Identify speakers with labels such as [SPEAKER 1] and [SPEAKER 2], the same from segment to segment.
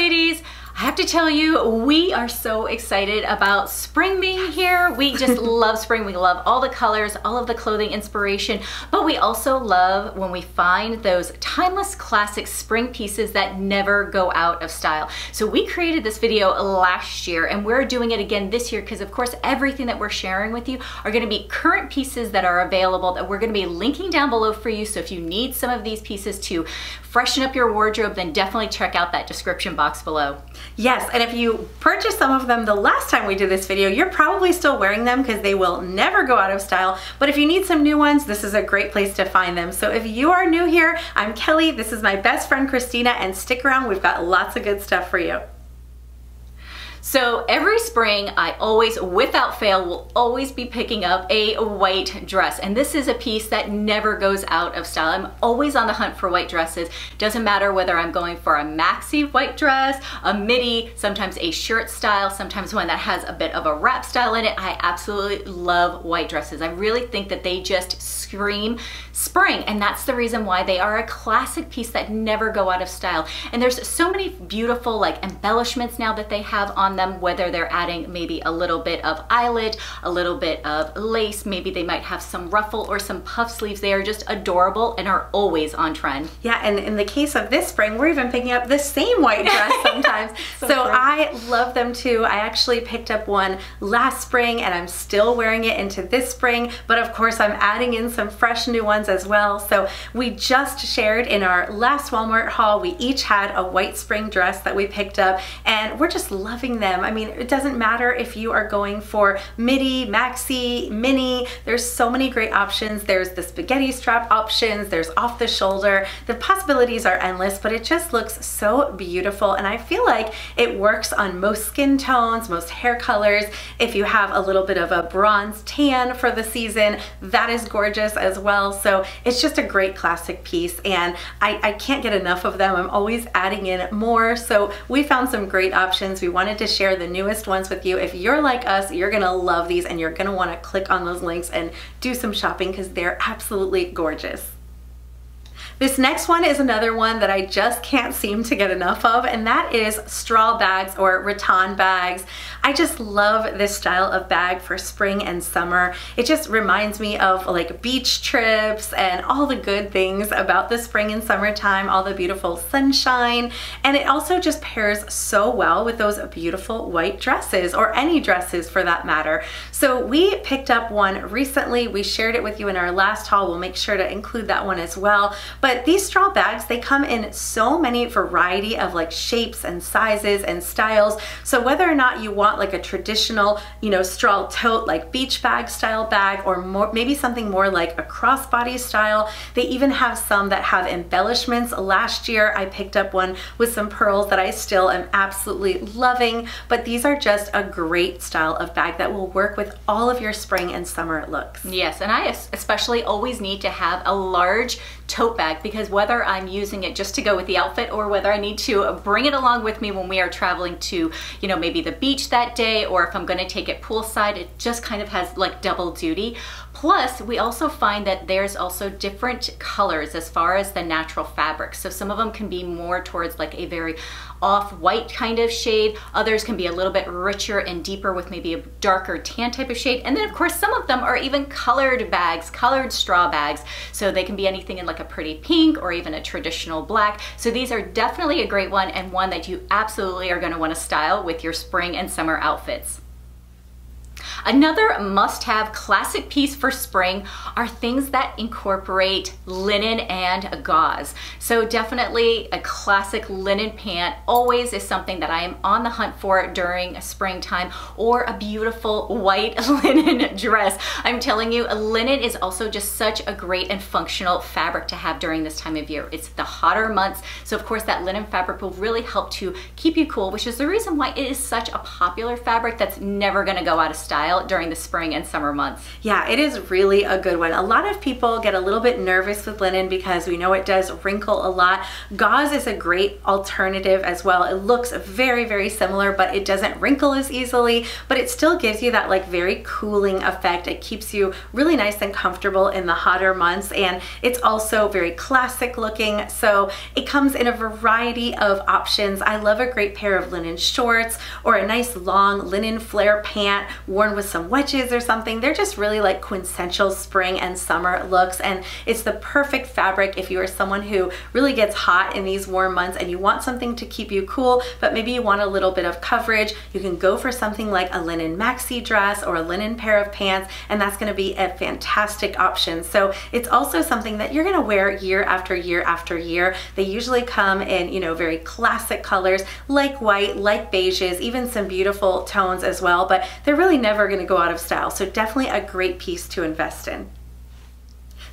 [SPEAKER 1] ladies. I have to tell you, we are so excited about spring being here. We just love spring. We love all the colors, all of the clothing inspiration, but we also love when we find those timeless classic spring pieces that never go out of style. So we created this video last year and we're doing it again this year because of course everything that we're sharing with you are going to be current pieces that are available that we're going to be linking down below for you. So if you need some of these pieces to freshen up your wardrobe, then definitely check out that description box below.
[SPEAKER 2] Yes, and if you purchased some of them the last time we did this video, you're probably still wearing them because they will never go out of style. But if you need some new ones, this is a great place to find them. So if you are new here, I'm Kelly, this is my best friend Christina, and stick around, we've got lots of good stuff for you.
[SPEAKER 1] So every spring, I always, without fail, will always be picking up a white dress. And this is a piece that never goes out of style. I'm always on the hunt for white dresses. Doesn't matter whether I'm going for a maxi white dress, a midi, sometimes a shirt style, sometimes one that has a bit of a wrap style in it. I absolutely love white dresses. I really think that they just scream spring. And that's the reason why they are a classic piece that never go out of style. And there's so many beautiful like embellishments now that they have on them, whether they're adding maybe a little bit of eyelet, a little bit of lace, maybe they might have some ruffle or some puff sleeves. They are just adorable and are always on trend.
[SPEAKER 2] Yeah, and in the case of this spring, we're even picking up the same white dress sometimes. so I love them too. I actually picked up one last spring and I'm still wearing it into this spring, but of course I'm adding in some fresh new ones as well. So we just shared in our last Walmart haul, we each had a white spring dress that we picked up and we're just loving them. I mean, it doesn't matter if you are going for midi, maxi, mini, there's so many great options. There's the spaghetti strap options, there's off the shoulder. The possibilities are endless, but it just looks so beautiful. And I feel like it works on most skin tones, most hair colors. If you have a little bit of a bronze tan for the season, that is gorgeous as well. So it's just a great classic piece and I can't get enough of them. I'm always adding in more. So we found some great options. We wanted to share the newest ones with you. If you're like us, you're gonna love these and you're gonna wanna click on those links and do some shopping because they're absolutely gorgeous. This next one is another one that I just can't seem to get enough of, and that is straw bags or rattan bags. I just love this style of bag for spring and summer. It just reminds me of like beach trips and all the good things about the spring and summertime, all the beautiful sunshine, and it also just pairs so well with those beautiful white dresses or any dresses for that matter. So we picked up one recently. We shared it with you in our last haul. We'll make sure to include that one as well. But these straw bags, they come in so many variety of like shapes and sizes and styles. So whether or not you want like a traditional, you know, straw tote, like beach bag style bag, or more, maybe something more like a crossbody style. They even have some that have embellishments. Last year, I picked up one with some pearls that I still am absolutely loving, but these are just a great style of bag that will work with all of your spring and summer looks.
[SPEAKER 1] Yes, and I especially always need to have a large tote bag because whether I'm using it just to go with the outfit or whether I need to bring it along with me when we are traveling to, you know, maybe the beach that day, or if I'm going to take it poolside, it just kind of has like double duty. Plus, we also find that there's also different colors as far as the natural fabric. So some of them can be more towards like a very off-white kind of shade. Others can be a little bit richer and deeper with maybe a darker tan type of shade. And then of course, some of them are even colored bags, colored straw bags. So they can be anything in like a pretty pink or even a traditional black. So these are definitely a great one and one that you absolutely are going to want to style with your spring and summer outfits. Another must-have classic piece for spring are things that incorporate linen and gauze. So definitely a classic linen pant always is something that I am on the hunt for during springtime, or a beautiful white linen dress. I'm telling you, linen is also just such a great and functional fabric to have during this time of year. It's the hotter months, so of course that linen fabric will really help to keep you cool, which is the reason why it is such a popular fabric that's never gonna go out of style. style during the spring and summer months.
[SPEAKER 2] Yeah, it is really a good one. A lot of people get a little bit nervous with linen because we know it does wrinkle a lot. Gauze is a great alternative as well. It looks very, very similar, but it doesn't wrinkle as easily, but it still gives you that like very cooling effect. It keeps you really nice and comfortable in the hotter months, and it's also very classic looking, so it comes in a variety of options. I love a great pair of linen shorts or a nice long linen flare pant worn with some wedges or something. They're just really like quintessential spring and summer looks, and it's the perfect fabric if you are someone who really gets hot in these warm months and you want something to keep you cool, but maybe you want a little bit of coverage. You can go for something like a linen maxi dress or a linen pair of pants, and that's going to be a fantastic option. So it's also something that you're going to wear year after year after year. They usually come in, you know, very classic colors like white, like beiges, even some beautiful tones as well, but they're really never going to go out of style. So definitely a great piece to invest in.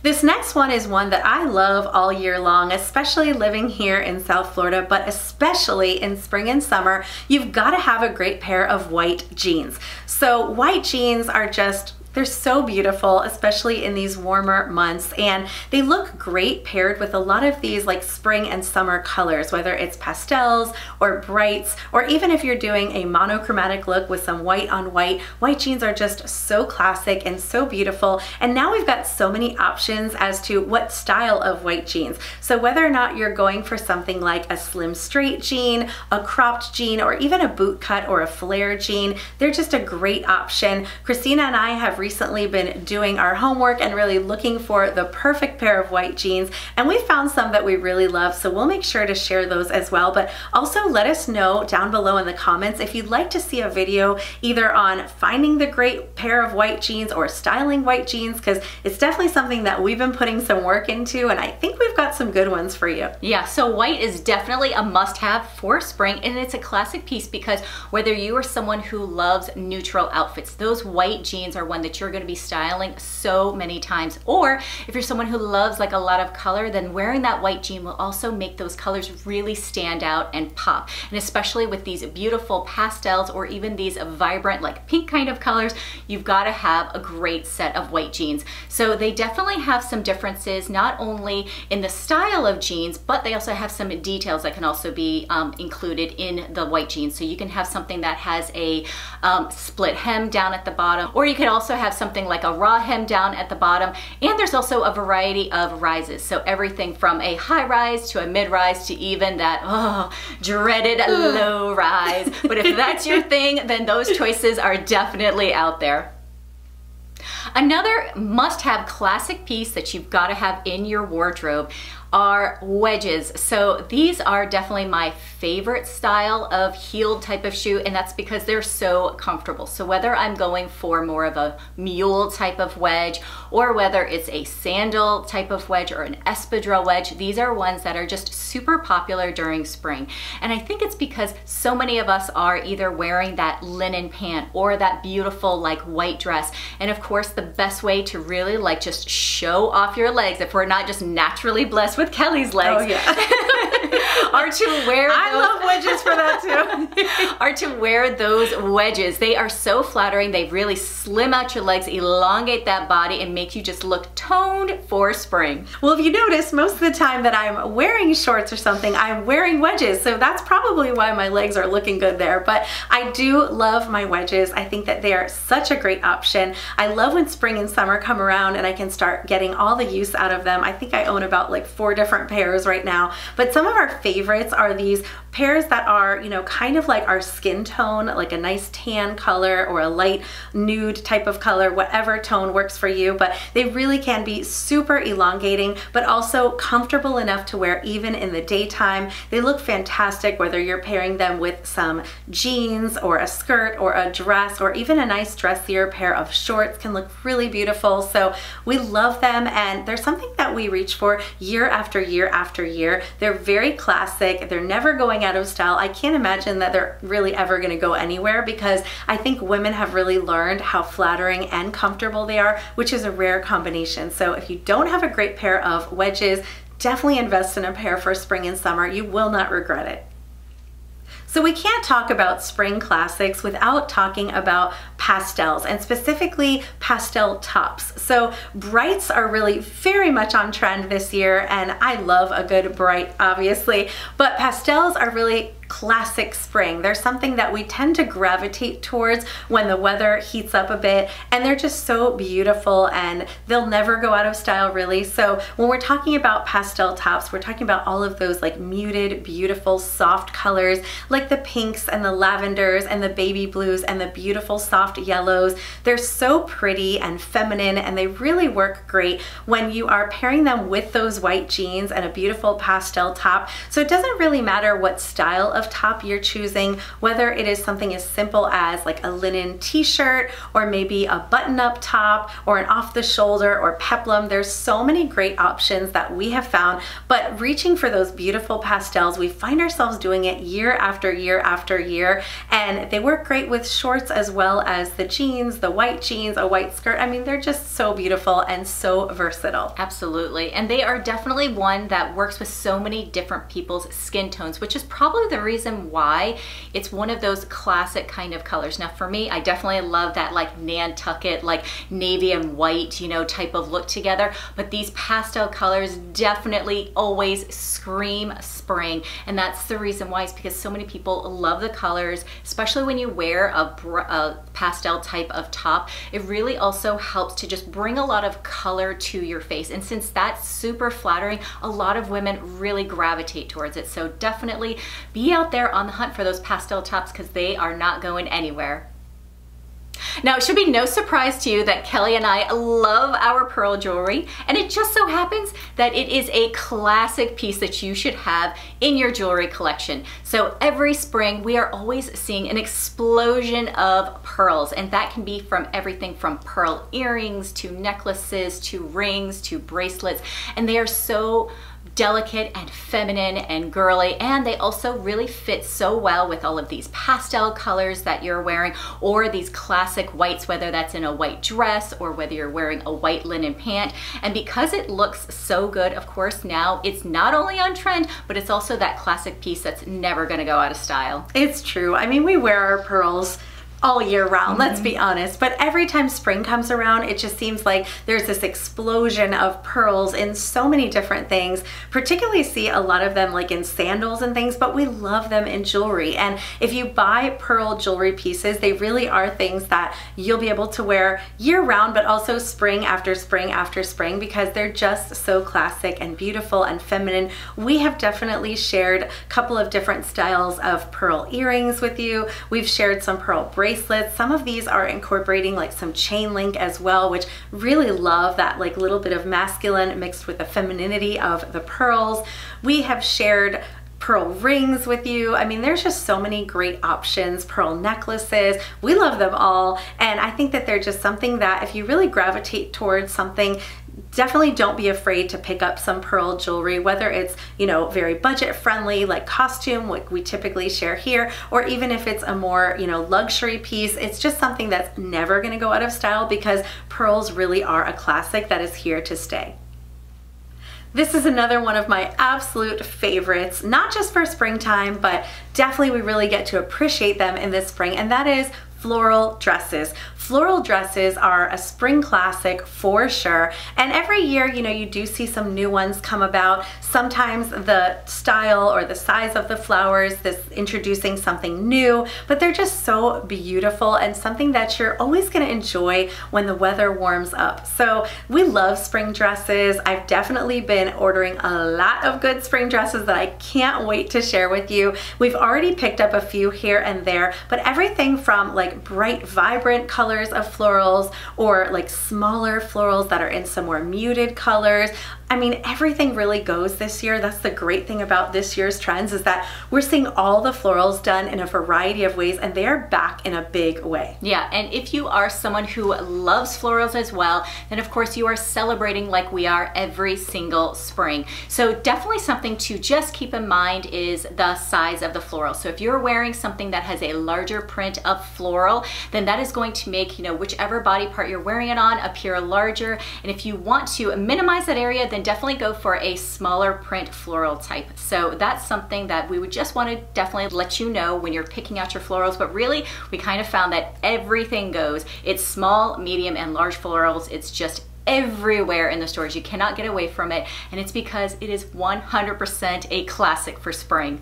[SPEAKER 2] This next one is one that I love all year long, especially living here in South Florida, but especially in spring and summer. You've got to have a great pair of white jeans. So white jeans are just, they're so beautiful, especially in these warmer months, and they look great paired with a lot of these like spring and summer colors, whether it's pastels or brights, or even if you're doing a monochromatic look with some white on white. White jeans are just so classic and so beautiful, and now we've got so many options as to what style of white jeans. So whether or not you're going for something like a slim straight jean, a cropped jean, or even a boot cut or a flare jean, they're just a great option. Christina and I have recently been doing our homework and really looking for the perfect pair of white jeans, and we found some that we really love, so we'll make sure to share those as well. But also let us know down below in the comments if you'd like to see a video either on finding the great pair of white jeans or styling white jeans, because it's definitely something that we've been putting some work into, and I think we've got some good ones for you.
[SPEAKER 1] Yeah, so white is definitely a must-have for spring, and it's a classic piece because whether you are someone who loves neutral outfits, those white jeans are one that you're going to be styling so many times. Or if you're someone who loves like a lot of color, then wearing that white jean will also make those colors really stand out and pop. And especially with these beautiful pastels or even these vibrant like pink kind of colors, you've got to have a great set of white jeans. So they definitely have some differences, not only in the style of jeans, but they also have some details that can also be included in the white jeans. So you can have something that has a split hem down at the bottom, or you can also have something like a raw hem down at the bottom, and there's also a variety of rises. So everything from a high rise to a mid rise to even that dreaded low rise. But if that's your thing, then those choices are definitely out there. Another must-have classic piece that you've got to have in your wardrobe are wedges. So these are definitely my favorite style of heeled type of shoe, and that's because they're so comfortable. So whether I'm going for more of a mule type of wedge, or whether it's a sandal type of wedge or an espadrille wedge, these are ones that are just super popular during spring. And I think it's because so many of us are either wearing that linen pant or that beautiful like white dress. And of course, the best way to really like just show off your legs, if we're not just naturally blessed with Kelly's legs, are to wear
[SPEAKER 2] I love wedges for that too.
[SPEAKER 1] are to wear those wedges. They are so flattering. They really slim out your legs, elongate that body, and make you just look toned for spring.
[SPEAKER 2] Well, if you notice, most of the time that I'm wearing shorts or something, I'm wearing wedges, so that's probably why my legs are looking good there. But I do love my wedges. I think that they are such a great option. I love when spring and summer come around and I can start getting all the use out of them. I think I own about like 4 different pairs right now, but some of our favorites are these pairs that are, you know, kind of like our skin tone, like a nice tan color or a light nude type of color, whatever tone works for you. But they really can be super elongating, but also comfortable enough to wear even in the daytime. They look fantastic whether you're pairing them with some jeans or a skirt or a dress, or even a nice dressier pair of shorts can look really beautiful. So we love them, and they're something that we reach for year after year after year. They're very classic. They're never going out of style. I can't imagine that they're really ever going to go anywhere, because I think women have really learned how flattering and comfortable they are, which is a rare combination. So if you don't have a great pair of wedges, definitely invest in a pair for spring and summer. You will not regret it. So we can't talk about spring classics without talking about pastels, and specifically pastel tops. So brights are really very much on trend this year, and I love a good bright, obviously, but pastels are really classic spring. They're something that we tend to gravitate towards when the weather heats up a bit, and they're just so beautiful and they'll never go out of style, really. So when we're talking about pastel tops, we're talking about all of those like muted, beautiful, soft colors, like the pinks and the lavenders and the baby blues and the beautiful soft yellows. They're so pretty and feminine, and they really work great when you are pairing them with those white jeans and a beautiful pastel top. So it doesn't really matter what style of top you're choosing, whether it is something as simple as like a linen t-shirt, or maybe a button-up top, or an off-the-shoulder or peplum. There's so many great options that we have found, but reaching for those beautiful pastels, we find ourselves doing it year after year after year, and they work great with shorts as well as the jeans, the white jeans, a white skirt. I mean, they're just so beautiful and so versatile.
[SPEAKER 1] Absolutely, and they are definitely one that works with so many different people's skin tones, which is probably the reason why it's one of those classic kind of colors. Now for me, I definitely love that like Nantucket, like navy and white, you know, type of look together, but these pastel colors definitely always scream spring, and that's the reason why. It's because so many people love the colors, especially when you wear a pastel type of top. It really also helps to just bring a lot of color to your face, and since that's super flattering, a lot of women really gravitate towards it. So definitely be out there on the hunt for those pastel tops, because they are not going anywhere. Now, it should be no surprise to you that Kelly and I love our pearl jewelry, and it just so happens that it is a classic piece that you should have in your jewelry collection. So every spring, we are always seeing an explosion of pearls, and that can be from everything from pearl earrings to necklaces to rings to bracelets, and they are so delicate and feminine and girly, and they also really fit so well with all of these pastel colors that you're wearing, or these classic whites, whether that's in a white dress or whether you're wearing a white linen pant. And because it looks so good, of course, now it's not only on trend, but it's also that classic piece that's never gonna go out of style.
[SPEAKER 2] It's true. I mean, we wear our pearls all year round, let's be honest, but every time spring comes around, it just seems like there's this explosion of pearls in so many different things. Particularly see a lot of them like in sandals and things, but we love them in jewelry. And if you buy pearl jewelry pieces, they really are things that you'll be able to wear year round, but also spring after spring after spring, because they're just so classic and beautiful and feminine. We have definitely shared a couple of different styles of pearl earrings with you. We've shared some pearl bracelets. Some of these are incorporating like some chain link as well, which really love that like little bit of masculine mixed with the femininity of the pearls. We have shared pearl rings with you. I mean, there's just so many great options. Pearl necklaces, we love them all, and I think that they're just something that if you really gravitate towards something, definitely don't be afraid to pick up some pearl jewelry, whether it's, you know, very budget friendly like costume, like we typically share here, or even if it's a more, you know, luxury piece. It's just something that's never going to go out of style, because pearls really are a classic that is here to stay. This is another one of my absolute favorites, not just for springtime, but definitely we really get to appreciate them in this spring, and that is floral dresses. Floral dresses are a spring classic for sure, and every year, you know, you do see some new ones come about. Sometimes the style or the size of the flowers, this introducing something new, but they're just so beautiful and something that you're always going to enjoy when the weather warms up. So we love spring dresses. I've definitely been ordering a lot of good spring dresses that I can't wait to share with you. We've already picked up a few here and there, but everything from like bright, vibrant colors of florals, or like smaller florals that are in some more muted colors. I mean, everything really goes this year. That's the great thing about this year's trends, is that we're seeing all the florals done in a variety of ways, and they are back in a big way.
[SPEAKER 1] Yeah, and if you are someone who loves florals as well, then of course you are celebrating like we are every single spring. So definitely something to just keep in mind is the size of the floral. So if you're wearing something that has a larger print of floral, then that is going to make, you know, whichever body part you're wearing it on appear larger. And if you want to minimize that area, then then definitely go for a smaller print floral type. So that's something that we would just want to definitely let you know when you're picking out your florals, but really we kind of found that everything goes. It's small, medium, and large florals. It's just everywhere in the stores. You cannot get away from it, and it's because it is 100% a classic for spring.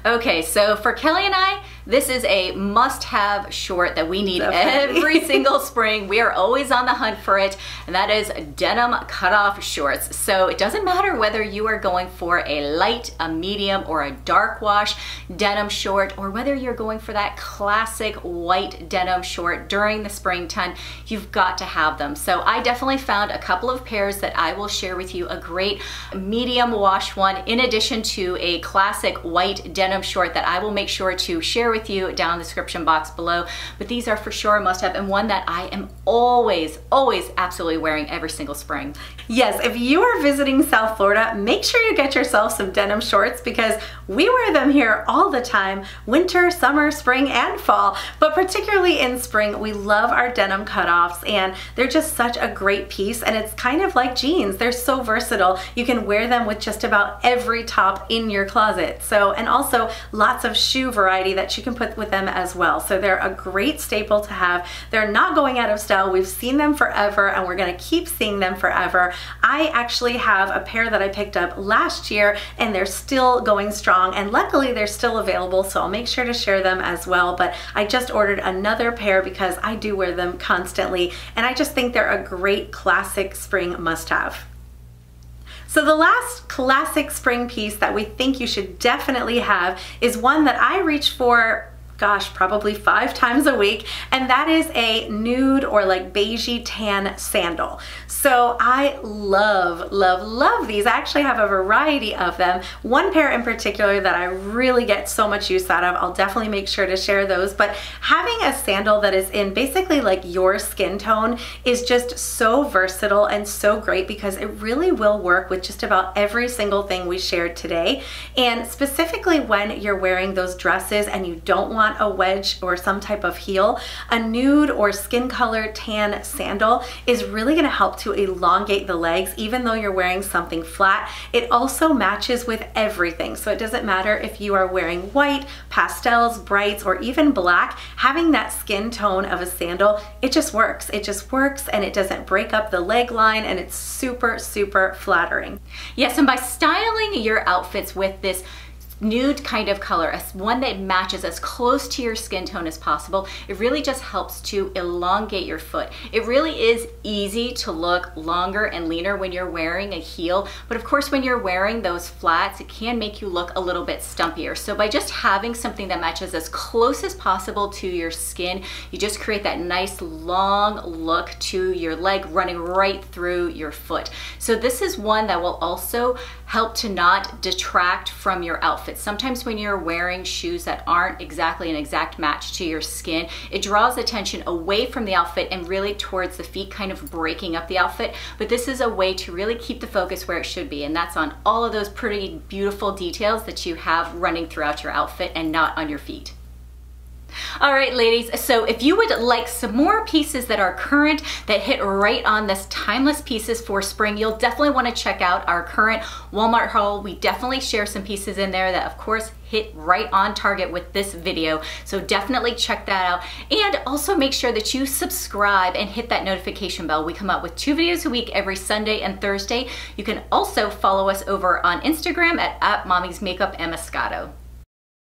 [SPEAKER 1] Okay, so for Kelly and I, this is a must-have short that we need every single spring. We are always on the hunt for it, and that is denim cutoff shorts. So it doesn't matter whether you are going for a light, a medium, or a dark wash denim short, or whether you're going for that classic white denim short during the springtime, you've got to have them. So I definitely found a couple of pairs that I will share with you, a great medium wash one, in addition to a classic white denim short that I will make sure to share with you down in the description box below. But these are for sure a must-have, and one that I am always absolutely wearing every single spring.
[SPEAKER 2] Yes, if you are visiting South Florida, make sure you get yourself some denim shorts, because we wear them here all the time, winter, summer, spring, and fall. But particularly in spring, we love our denim cutoffs, and they're just such a great piece, and it's kind of like jeans. They're so versatile. You can wear them with just about every top in your closet. So, and also lots of shoe variety that you can put with them as well. So they're a great staple to have. They're not going out of style. We've seen them forever, and we're gonna keep seeing them forever. I actually have a pair that I picked up last year, and they're still going strong, and luckily they're still available, so I'll make sure to share them as well. But I just ordered another pair because I do wear them constantly, and I just think they're a great classic spring must-have. So the last classic spring piece that we think you should definitely have is one that I reach for, gosh, probably 5 times a week, and that is a nude or like beigey tan sandal. So I love these. I actually have a variety of them. One pair in particular that I really get so much use out of. I'll definitely make sure to share those, but having a sandal that is in basically like your skin tone is just so versatile and so great, because it really will work with just about every single thing we shared today. And specifically when you're wearing those dresses and you don't want a wedge or some type of heel, a nude or skin color tan sandal is really going to help to elongate the legs, even though you're wearing something flat. It also matches with everything, so it doesn't matter if you are wearing white, pastels, brights, or even black. Having that skin tone of a sandal, it just works. It just works, and it doesn't break up the leg line, and it's super flattering.
[SPEAKER 1] Yes, and by styling your outfits with this nude kind of color, one that matches as close to your skin tone as possible, it really just helps to elongate your foot. It really is easy to look longer and leaner when you're wearing a heel, but of course when you're wearing those flats, it can make you look a little bit stumpier. So by just having something that matches as close as possible to your skin, you just create that nice long look to your leg running right through your foot. So this is one that will also help to not detract from your outfit. Sometimes when you're wearing shoes that aren't exactly an exact match to your skin, it draws attention away from the outfit and really towards the feet, kind of breaking up the outfit. But this is a way to really keep the focus where it should be, and that's on all of those pretty beautiful details that you have running throughout your outfit and not on your feet. All right, ladies, so if you would like some more pieces that are current, that hit right on this timeless pieces for spring, you'll definitely want to check out our current Walmart haul. We definitely share some pieces in there that of course hit right on target with this video, so definitely check that out. And also make sure that you subscribe and hit that notification bell. We come out with 2 videos a week every Sunday and Thursday. You can also follow us over on Instagram at Mommies Makeup and Moscato.